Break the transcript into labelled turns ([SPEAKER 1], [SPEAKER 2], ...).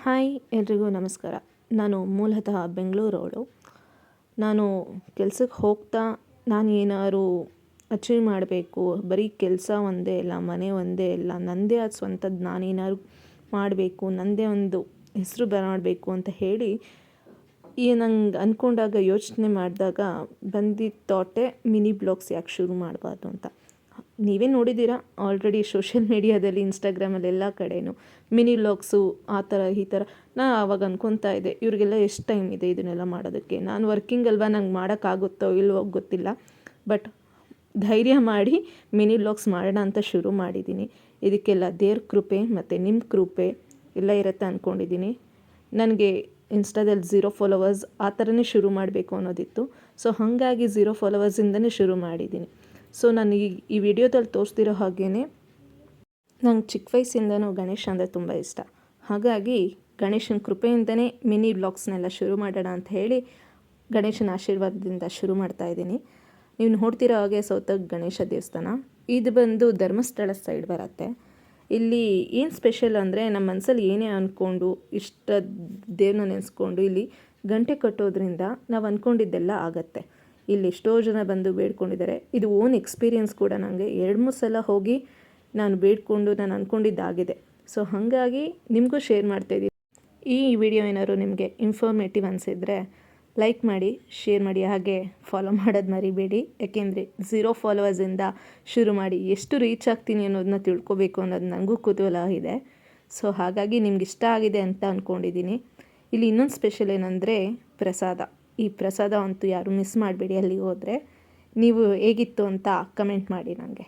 [SPEAKER 1] Hi ಎಲ್ರಿಗೂ ನಮಸ್ಕಾರ. ನಾನು ಮೂಲತಃ ಬೆಂಗಳೂರವಳು. ನಾನು ಕೆಲ್ಸಕ್ಕೆ ಹೋಗ್ತಾ ನಾನು ಏನಾದ್ರು ಅಚೀವ್ ಮಾಡಬೇಕು, ಬರೀ ಕೆಲಸ ಒಂದೇ ಇಲ್ಲ, ಮನೆ ಒಂದೇ ಇಲ್ಲ, ನನ್ನದೇ ಆದ ಸ್ವಂತದ್ದು ನಾನೇನಾದ್ರು ಮಾಡಬೇಕು, ನನ್ನದೇ ಒಂದು ಹೆಸರು ಮಾಡಬೇಕು ಅಂತ ಹೇಳಿ ನಂಗೆ ಅಂದ್ಕೊಂಡಾಗ ಯೋಚನೆ ಮಾಡಿದಾಗ ಬಂದಿದ್ದ ಥಾಟೇ ಮಿನಿ ಬ್ಲಾಗ್ಸ್ ಯಾಕೆ ಶುರು ಮಾಡಬಾರ್ದು ಅಂತ. ನೀವೇ ನೋಡಿದ್ದೀರಾ ಆಲ್ರೆಡಿ ಸೋಷಿಯಲ್ ಮೀಡಿಯಾದಲ್ಲಿ, ಇನ್ಸ್ಟಾಗ್ರಾಮಲ್ಲಿ ಎಲ್ಲ ಕಡೆಯೂ ಮಿನಿ ವ್ಲಾಗ್ಸು ಆ ಥರ ಈ ಥರ. ನಾನು ಆವಾಗ ಅಂದ್ಕೊತಾ ಇದ್ದೆ, ಇವರಿಗೆಲ್ಲ ಎಷ್ಟು ಟೈಮ್ ಇದೆ ಇದನ್ನೆಲ್ಲ ಮಾಡೋದಕ್ಕೆ, ನಾನು ವರ್ಕಿಂಗ್ ಅಲ್ವಾ, ನಂಗೆ ಮಾಡೋಕ್ಕಾಗುತ್ತೋ ಇಲ್ವೋ ಗೊತ್ತಿಲ್ಲ, ಬಟ್ ಧೈರ್ಯ ಮಾಡಿ ಮಿನಿ ವ್ಲಾಗ್ಸ್ ಮಾಡೋಣ ಅಂತ ಶುರು ಮಾಡಿದ್ದೀನಿ. ಇದಕ್ಕೆಲ್ಲ ದೇವ್ರ ಕೃಪೆ ಮತ್ತು ನಿಮ್ಮ ಕೃಪೆ ಎಲ್ಲ ಇರುತ್ತೆ ಅಂದ್ಕೊಂಡಿದ್ದೀನಿ. ನನಗೆ ಇನ್ಸ್ಟಾದಲ್ಲಿ 0 ಫಾಲೋವರ್ಸ್ ಆ ಥರನೇ ಶುರು ಮಾಡಬೇಕು ಅನ್ನೋದಿತ್ತು. ಸೊ ಹಾಗಾಗಿ 0 ಫಾಲೋವರ್ಸಿಂದನೇ ಶುರು ಮಾಡಿದ್ದೀನಿ. ಸೊ ನಾನು ಈ ವಿಡಿಯೋದಲ್ಲಿ ತೋರಿಸ್ತಿರೋ ಹಾಗೇ ನಂಗೆ ಚಿಕ್ಕ ವಯಸ್ಸಿಂದನೂ ಗಣೇಶ ಅಂದರೆ ತುಂಬ ಇಷ್ಟ. ಹಾಗಾಗಿ ಗಣೇಶನ ಕೃಪೆಯಿಂದನೇ ಮಿನಿ ವ್ಲಾಗ್ಸ್ನೆಲ್ಲ ಶುರು ಮಾಡೋಣ ಅಂತ ಹೇಳಿ ಗಣೇಶನ ಆಶೀರ್ವಾದದಿಂದ ಶುರು ಮಾಡ್ತಾಯಿದ್ದೀನಿ. ನೀವು ನೋಡ್ತಿರೋ ಹಾಗೆ ಸೌತಕ್ ಗಣೇಶ ದೇವಸ್ಥಾನ ಇದು ಬಂದು ಧರ್ಮಸ್ಥಳ ಸೈಡ್ ಬರುತ್ತೆ. ಇಲ್ಲಿ ಏನು ಸ್ಪೆಷಲ್ ಅಂದರೆ, ನಮ್ಮ ಮನಸ್ಸಲ್ಲಿ ಏನೇ ಅಂದ್ಕೊಂಡು ಇಷ್ಟ ದೇವ್ರನ್ನ ನೆನೆಸ್ಕೊಂಡು ಇಲ್ಲಿ ಗಂಟೆ ಕಟ್ಟೋದ್ರಿಂದ ನಾವು ಅಂದ್ಕೊಂಡಿದ್ದೆಲ್ಲ ಆಗತ್ತೆ. ಇಲ್ಲಿ ಎಷ್ಟೋ ಜನ ಬಂದು ಬೇಡ್ಕೊಂಡಿದ್ದಾರೆ. ಇದು ಓನ್ ಎಕ್ಸ್ಪೀರಿಯೆನ್ಸ್ ಕೂಡ. ನನಗೆ 2-3 ಸಲ ಹೋಗಿ ನಾನು ಬೇಡ್ಕೊಂಡು ನಾನು ಅಂದ್ಕೊಂಡಿದ್ದಾಗಿದೆ. ಸೊ ಹಾಗಾಗಿ ನಿಮಗೂ ಶೇರ್ ಮಾಡ್ತಾಯಿದ್ದೀನಿ. ಈ ವಿಡಿಯೋ ಏನಾದ್ರು ನಿಮಗೆ ಇನ್ಫಾರ್ಮೇಟಿವ್ ಅನಿಸಿದರೆ ಲೈಕ್ ಮಾಡಿ, ಶೇರ್ ಮಾಡಿ, ಹಾಗೆ ಫಾಲೋ ಮಾಡೋದು ಮರಿಬೇಡಿ. ಯಾಕೆಂದರೆ 0 ಫಾಲೋವರ್ಸಿಂದ ಶುರು ಮಾಡಿ ಎಷ್ಟು ರೀಚ್ ಆಗ್ತೀನಿ ಅನ್ನೋದನ್ನ ತಿಳ್ಕೊಬೇಕು ಅನ್ನೋದು ನನಗೂ ಕುತೂಹಲ ಇದೆ. ಸೊ ಹಾಗಾಗಿ ನಿಮ್ಗೆ ಇಷ್ಟ ಆಗಿದೆ ಅಂತ ಅಂದ್ಕೊಂಡಿದ್ದೀನಿ. ಇಲ್ಲಿ ಇನ್ನೊಂದು ಸ್ಪೆಷಲ್ ಏನಂದರೆ ಪ್ರಸಾದ. ಈ ಪ್ರಸಾದ ಅಂತೂ ಯಾರು ಮಿಸ್ ಮಾಡಬೇಡಿ. ಅಲ್ಲಿಗೆ ಹೋದರೆ ನೀವು ಹೇಗಿತ್ತು ಅಂತ ಕಮೆಂಟ್ ಮಾಡಿ ನನಗೆ.